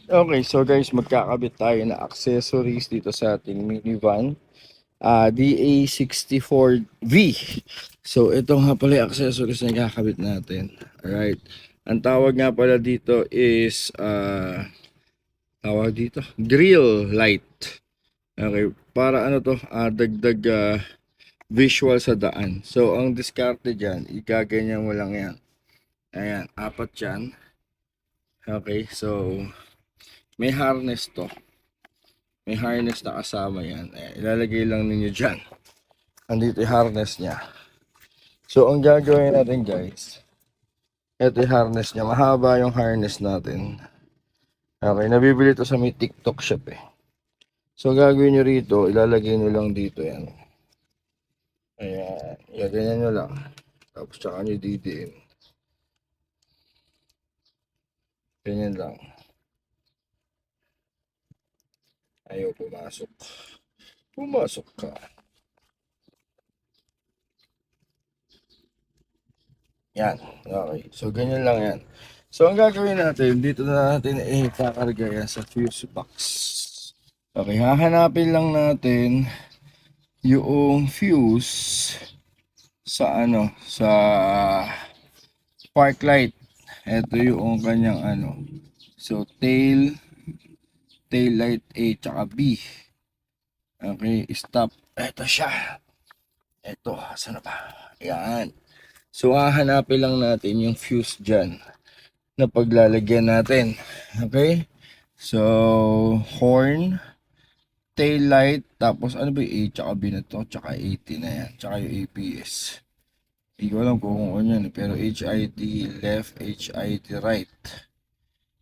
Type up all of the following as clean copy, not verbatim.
Okay, so guys, magkakabit tayo na accessories dito sa ating minivan. DA64V. So, ito nga pala yung accessories na kakabit natin. Alright. Ang tawag nga pala dito is, tawag dito, grill light. Okay, para ano to, dagdag visual sa daan. So, ang diskarte dyan, igaganyan mo lang yan. Ayan, apat yan. Okay, so, may harness to. May harness na kasama yan. Ayan, ilalagay lang ninyo dyan. Andito yung harness niya. So, ang gagawin natin guys, ito yung harness niya. Mahaba yung harness natin. Okay, nabibili to sa may TikTok shop eh. So, gagawin nyo rito, ilalagay nyo lang dito yan. Ayan, ganyan nyo lang. Tapos, tsaka nyo didiin. Ganyan lang. Ayaw pumasok. Pumasok ka. Yan. Okay. So, ganyan lang yan. So, ang gagawin natin, dito na natin kakarga yan sa fuse box. Okay, hahanapin lang natin yung fuse sa ano, sa spark light. Ito yung kanyang ano. So, tail light A tsaka B. Okay, stop. Ito siya. Ito, saan na ba? Yan. So, hahanapin lang natin yung fuse dyan na paglalagyan natin. Okay? So, horn, tail light, tapos ano ba yung A tsaka B na to? Tsaka 80 na yan. Tsaka yung APS. Hindi ko alam kung ano yan. Pero HID left, HID right.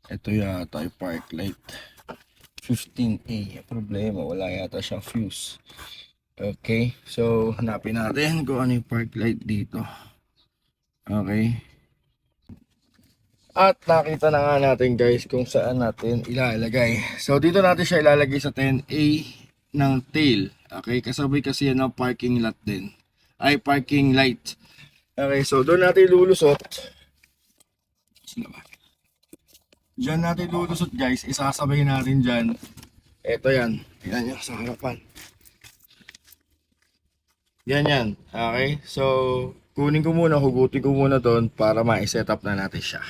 Ito yata yung park light. 15A. Problema, wala yata siyang fuse. Okay, so hanapin natin kung ano yung park light dito. Okay. At nakita na nga natin guys kung saan natin ilalagay. So dito natin siya ilalagay sa 10A ng tail. Okay, kasabay kasi yan ng parking lot din. Ay, parking light. Okay, so doon natin lulusot. Diyan natin lulusot guys. Isasabay natin dyan. Ito yan. Tingnan nyo sa harapan. Yan. Okay, so kunin ko muna, hugutin ko muna doon para ma-set up na natin siya.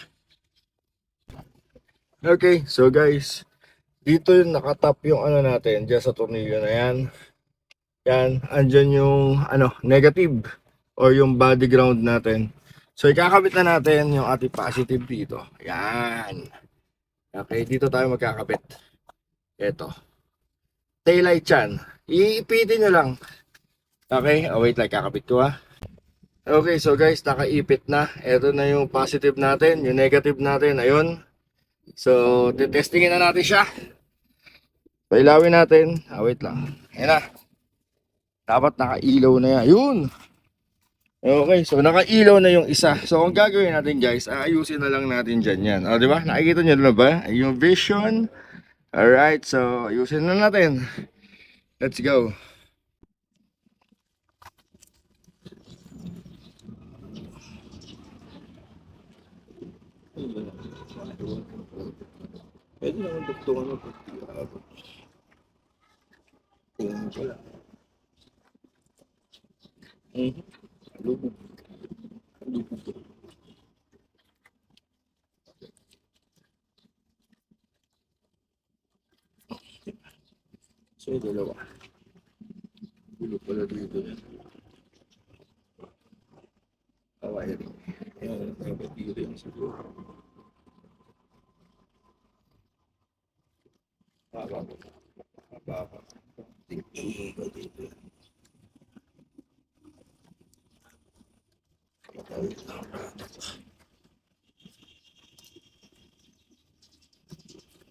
Okay, so guys, dito yung nakatap yung ano natin, dyan sa tornilyo na yan. Yan, andyan yung ano, negative or yung body ground natin. So ikakabit na natin yung ating positive dito. Yan. Okay, dito tayo magkakabit. Ito. Taillight yan. Iipitin nyo lang. Okay, wait lang, kakabit ko ha. Okay, so guys, nakaipit na. Ito na yung positive natin, yung negative natin, ayun. So, titestingin na natin siya. Pailawin natin. Wait lang. Ayan na. Dapat nakailaw na yan. Yun! Okay, so nakailaw na yung isa. So, ang gagawin natin guys, ayusin na lang natin dyan yan. O, di ba? Nakikita nyo na ba? Yung vision. Alright, so ayusin na natin. Let's go. Pwede naman dugtungan mo. Tingnan ko lang. Lubog. Lubog. So, dalawa. Gulo pala dito yan. Wiring. Ayan, nagkatira yan siguro. Haba ko. Haba ko. Tingnan ba dito yan? Matawid na ang ranak.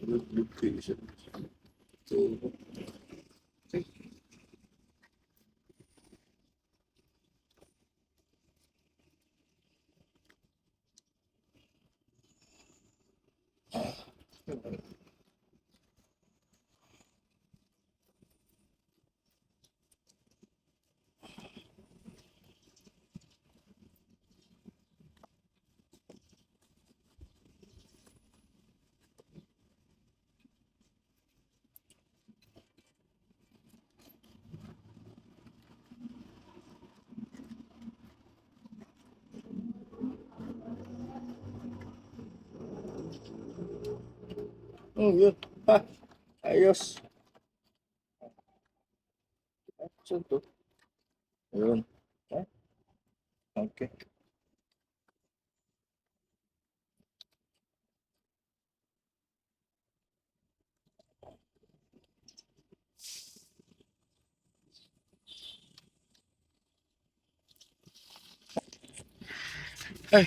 Lug-lug kayo siya. So, okay. Yun. Ha, ayos. Saan to? Ayun. Ha, okay. Ay.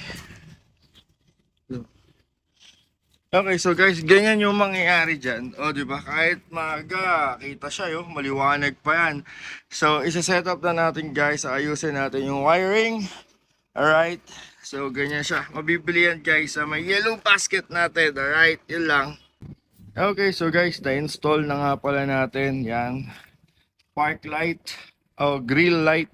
Okay, so guys, ganyan yung mangyayari dyan. O, di ba? Kahit maaga, kita siya, yo. Maliwanag pa yan. So, isa-set up na natin, guys. Ayusin natin yung wiring. Alright? So, ganyan siya. Mabibili yan, guys, sa may yellow basket natin. Alright? Yun lang. Okay, so guys, na-install na nga pala natin. Yan. Park light. O, grill light.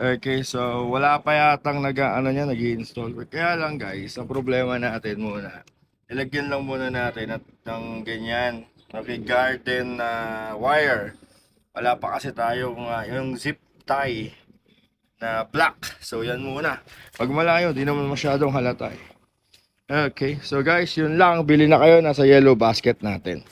Okay, so wala pa yatang nag-i-install. Kaya lang guys, ang problema natin muna, ilagyan lang muna natin at ng ganyan, garden na wire. Wala pa kasi tayo yung zip tie na black. So yan muna. Pag malayo, di naman masyadong halata eh. Okay, so guys, yun lang. Bili na kayo, nasa yellow basket natin.